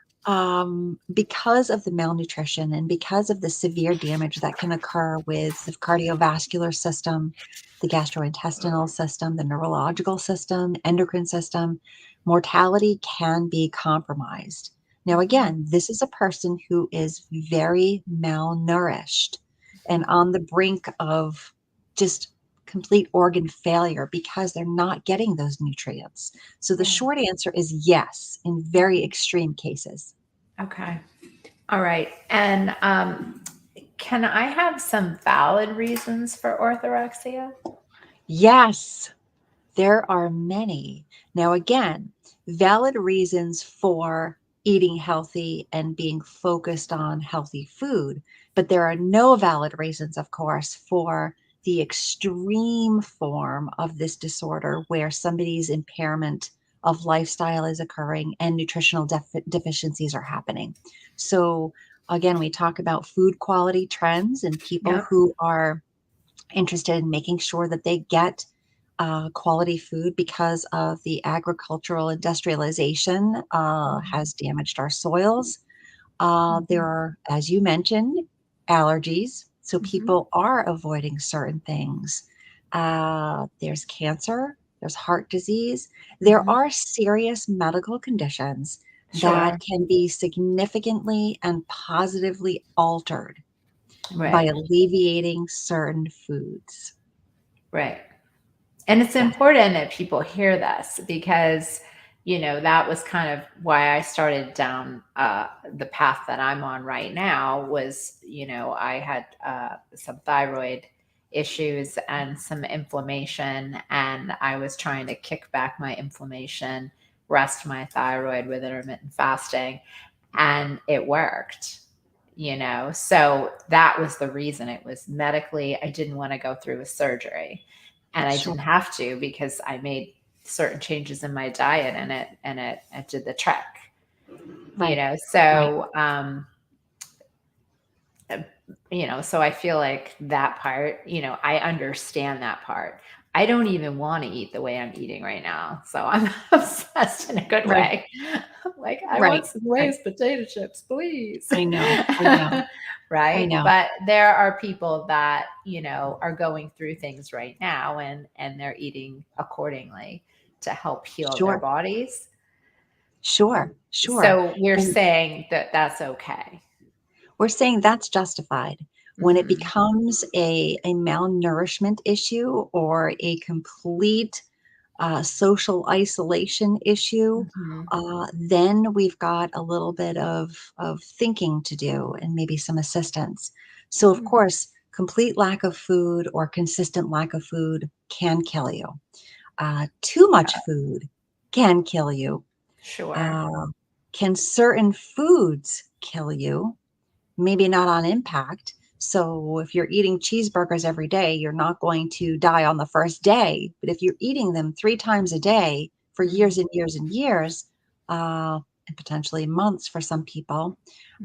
because of the malnutrition and because of the severe damage that can occur with the cardiovascular system, the gastrointestinal system, the neurological system, endocrine system, mortality can be compromised. Now, Mhm. again, this is a person who is very malnourished and on the brink of just complete organ failure because they're not getting those nutrients. So the Yeah. short answer is yes, in very extreme cases. Okay. All right. And can I have some valid reasons for orthorexia? Yes, there are many. Now, again, valid reasons for eating healthy and being focused on healthy food, but there are no valid reasons, of course, for the extreme form of this disorder where somebody's impairment of lifestyle is occurring and nutritional deficiencies are happening. So, again, we talk about food quality trends and people Yep. who are interested in making sure that they get quality food because of the agricultural industrialization Mhm. has damaged our soils. There Mhm. are, as you mentioned, allergies. So Mhm. people are avoiding certain things. There's cancer, there's heart disease. There Mhm. are serious medical conditions that Sure. can be significantly and positively altered by Right. alleviating certain foods. Right. And it's Yes, important that people hear this because, that was kind of why I started down the path that I'm on right now was, I had some thyroid issues and some inflammation, and I was trying to kick back my inflammation, rest my thyroid with intermittent fasting, and it worked. So that was the reason. It was medically, I didn't want to go through a surgery, and I sure. didn't have to because I made certain changes in my diet, and it did the trick. you Right, know right. so um uh, so I feel like that part, I understand that part. I don't even want to eat the way I'm eating right now, so I'm obsessed in a good Right, way. I'm like, I right, want some right. Lay's potato chips, please. I know, I Right, know. but there are people that are going through things right now, and they're eating accordingly to help heal their Sure, bodies. sure, sure. So we're And saying that that's okay. we're saying that's justified. When it Hmm. becomes a malnourishment issue or a complete social isolation issue, Hmm. then we've got a little bit of thinking to do and maybe some assistance. So, of Hmm. course, complete lack of food or consistent lack of food can kill you. Too much food can kill you. Sure. Uh, can certain foods kill you? Maybe not on impact. So if you're eating cheeseburgers every day, you're not going to die on the first day. But if you're eating them 3 times a day for years Hmm. and years and years, and potentially months for some people,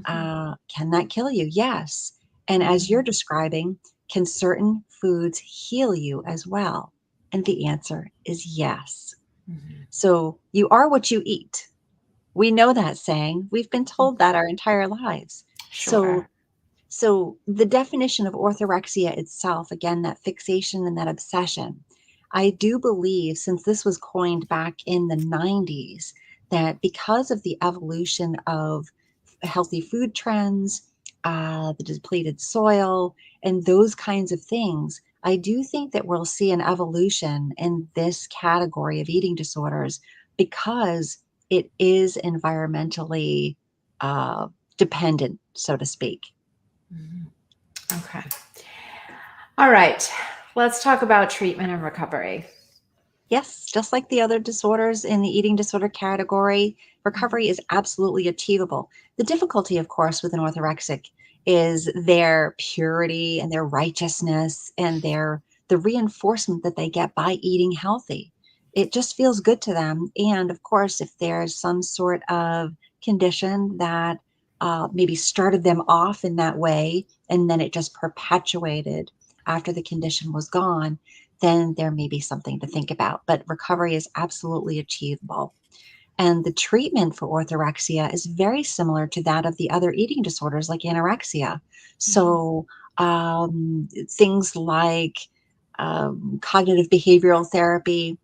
Hmm. can that kill you? Yes. And as you're Hmm. describing, can certain foods heal you as well? And the answer is yes. Hmm. So you are what you eat. We know that saying. We've been told that our entire lives. So Sure. the definition of orthorexia itself, again, that fixation and that obsession, I do believe, since this was coined back in the 90s, that because of the evolution of healthy food trends, the depleted soil, and those kinds of things, I do think that we'll see an evolution in this category of eating disorders because it is environmentally uh, dependent, so to speak. Mhm. Okay. All right. Let's talk about treatment and recovery. Yes, just like the other disorders in the eating disorder category, Mhm. recovery is absolutely achievable. The difficulty, of course, with an orthorexic is their purity and their righteousness and the reinforcement that they get by eating healthy. It just feels good to them. And of course, if there's some sort of condition that maybe started them off in that way and then it just perpetuated after the condition was gone, then there may be something to think about. But recovery is absolutely achievable. And the treatment for orthorexia is very similar to that of the other eating disorders like anorexia. Mhm. So, things like cognitive behavioral therapy,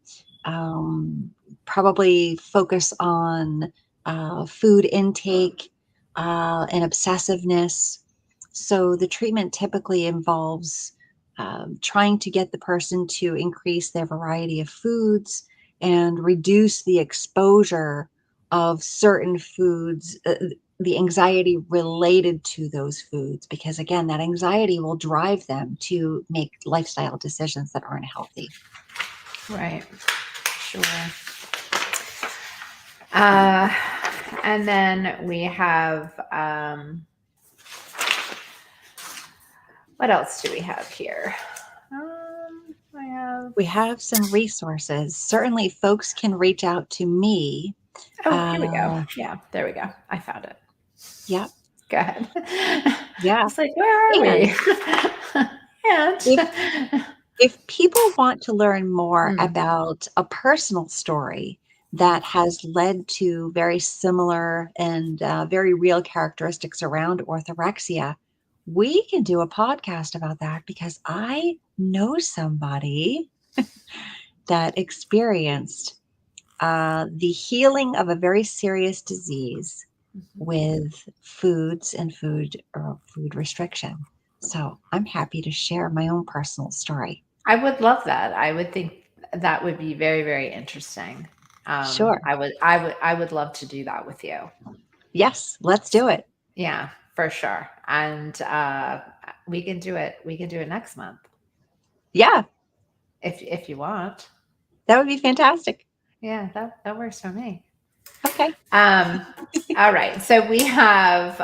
um, probably focus on food intake and obsessiveness. So, the treatment typically involves trying to get the person to increase their variety of foods and reduce the exposure of certain foods the anxiety related to those foods, because again, that anxiety will drive them to make lifestyle decisions that aren't healthy. Right. Sure. Uh, and then we have, what else do we have here? We have some resources. Certainly, folks can reach out to me. Oh, here we go. Yeah, there we go. I found it. Yep. Go ahead. Yeah. I was like, where are we? And if people want to learn more Mm. about a personal story that has led to very similar and very real characteristics around orthorexia, we can do a podcast about that, because I know somebody that experienced the healing of a very serious disease with foods and food restriction. So I'm happy to share my own personal story. I would love that. I would think that would be very, very interesting. Sure. I would love to do that with you. Yes, let's do it. Yeah, for sure. And we can do it. We can do it next month Yeah, if you want. that would be fantastic. Yeah, that works for me. Okay. All right. So we have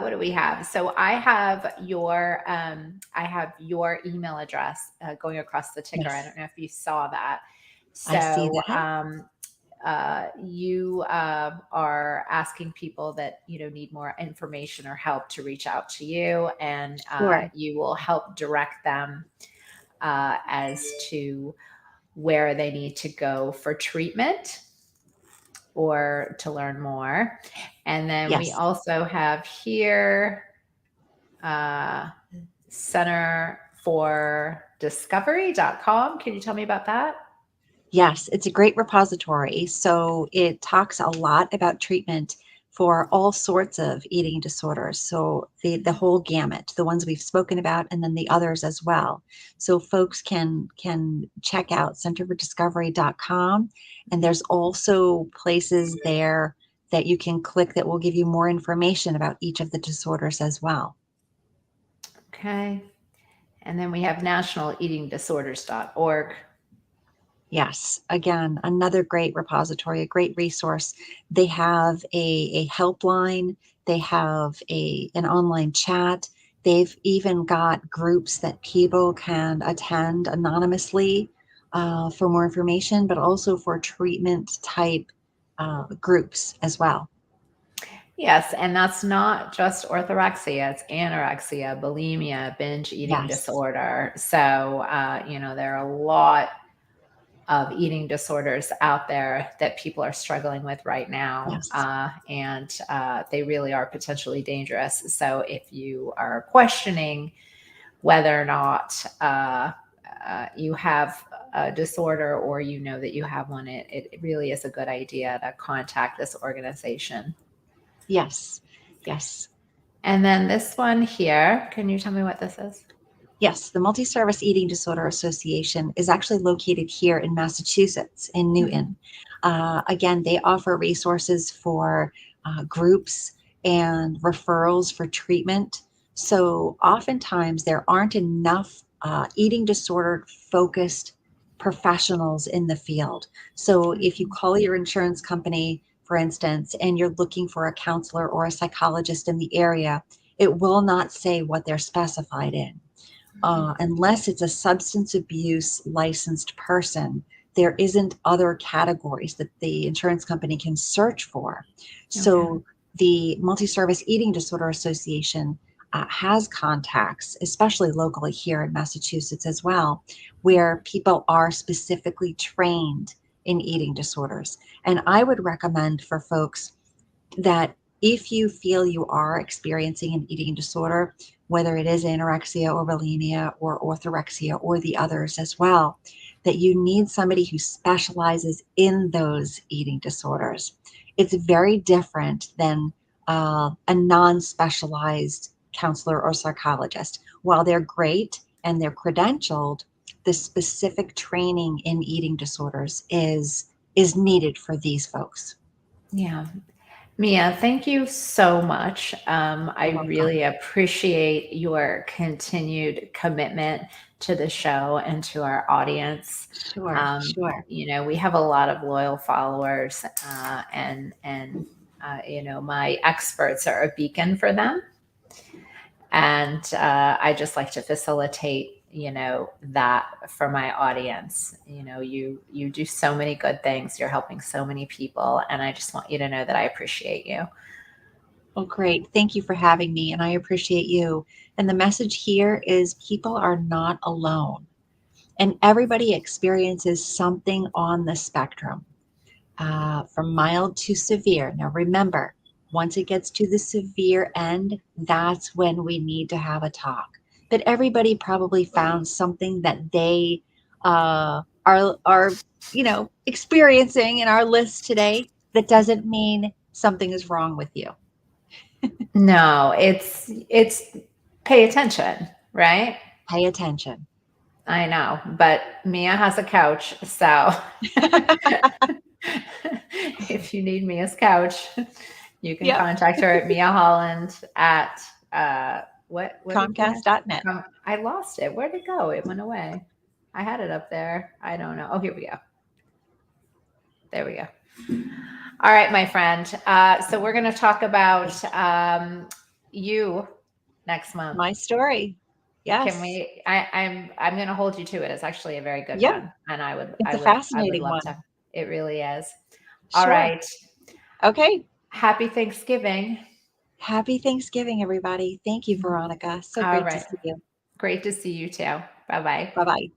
what do we have? So I have your email address going across the ticker. I Yes, don't know if you saw that. I see So that. you are asking people that need more information or help to reach out to you, and Sure. you will help direct them as to where they need to go for treatment or to learn more. And then we Yes. also have here uh, Center for Discovery.com. Can you tell me about that? Yes, it's a great repository. So it talks a lot about treatment for all sorts of eating disorders. So the whole gamut, the ones we've spoken about, and then the others as well. So folks can check out centerfordiscovery.com, and there's also places there that you can click that will give you more information about each of the disorders as well. Okay. And then we have nationaleatingdisorders.org. Yes, again, another great repository, a great resource. They have a helpline, they have an online chat. They've even got groups that people can attend anonymously for more information, but also for treatment type groups as well. Yes, and that's not just orthorexia, it's anorexia, bulimia, binge eating Yes, disorder. So, there are a lot of eating disorders out there that people are struggling with right now. yes, And they really are potentially dangerous. So, if you are questioning whether or not you have a disorder or you know that you have one, it really is a good idea to contact this organization. yes, yes. And then this one here, can you tell me what this is? Yes, the Multi-Service Eating Disorder Association is actually located here in Massachusetts, in Newton. Again, they offer resources for groups and referrals for treatment. So oftentimes there aren't enough eating disorder focused professionals in the field. So if you call your insurance company, for instance, and you're looking for a counselor or a psychologist in the area, it will not say what they're specified in. Unless it's a substance abuse licensed person, there isn't other categories that the insurance company can search for. Okay. So the Multi-Service Eating Disorder Association has contacts, especially locally here in Massachusetts as well, where people are specifically trained in eating disorders. And I would recommend for folks that if you feel you are experiencing an eating disorder, whether it is anorexia or bulimia or orthorexia or the others as well, that you need somebody who specializes in those eating disorders. It's very different than a non specialized counselor or psychologist. While they're great and they're credentialed, the specific training in eating disorders is needed for these folks. Yeah. Mia, thank you so much. You're I welcome. really appreciate your continued commitment to the show and to our audience. Sure, sure. We have a lot of loyal followers, and my experts are a beacon for them. And I just like to facilitate, that for my audience. You do so many good things. You're helping so many people, and I just want you to know that I appreciate you. Well, great. Thank you for having me, and I appreciate you. And the message here is people are not alone, and everybody experiences something on the spectrum, from mild to severe. Now, remember, once it gets to the severe end, that's when we need to have a talk. But everybody probably found something that they are experiencing in our list today. That doesn't mean something is wrong with you. No, it's pay attention, right? Pay attention. I know, but Mia has a couch, so if you need Mia's couch, you can Yep. contact her at Mia Holland at what did you have? Comcast.net. I lost it. Where'd it go? It went away. I had it up there. I don't know. Oh, here we go. There we go. All right, my friend. So we're going to talk about you next month. My story. Yes. Can we? I'm going to hold you to it. It's actually a very good Yeah. one, and It's I a would fascinating love one. to. It really is. All Sure. right. Okay. Happy Thanksgiving. Happy Thanksgiving, everybody. Thank you, Veronica. So All great to right. see you. Great to see you too. Bye bye. Bye bye.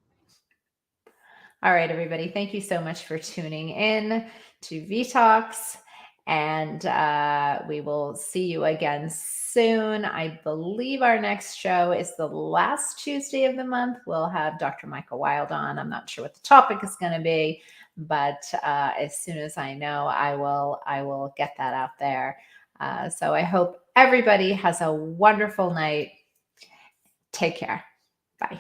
All right, everybody. Thank you so much for tuning in to V Talks. And we will see you again soon. I believe our next show is the last Tuesday of the month. We'll have Dr. Michael Wild on. I'm not sure what the topic is going to be, but as soon as I know, I will get that out there. So I hope everybody has a wonderful night. Take care. Bye.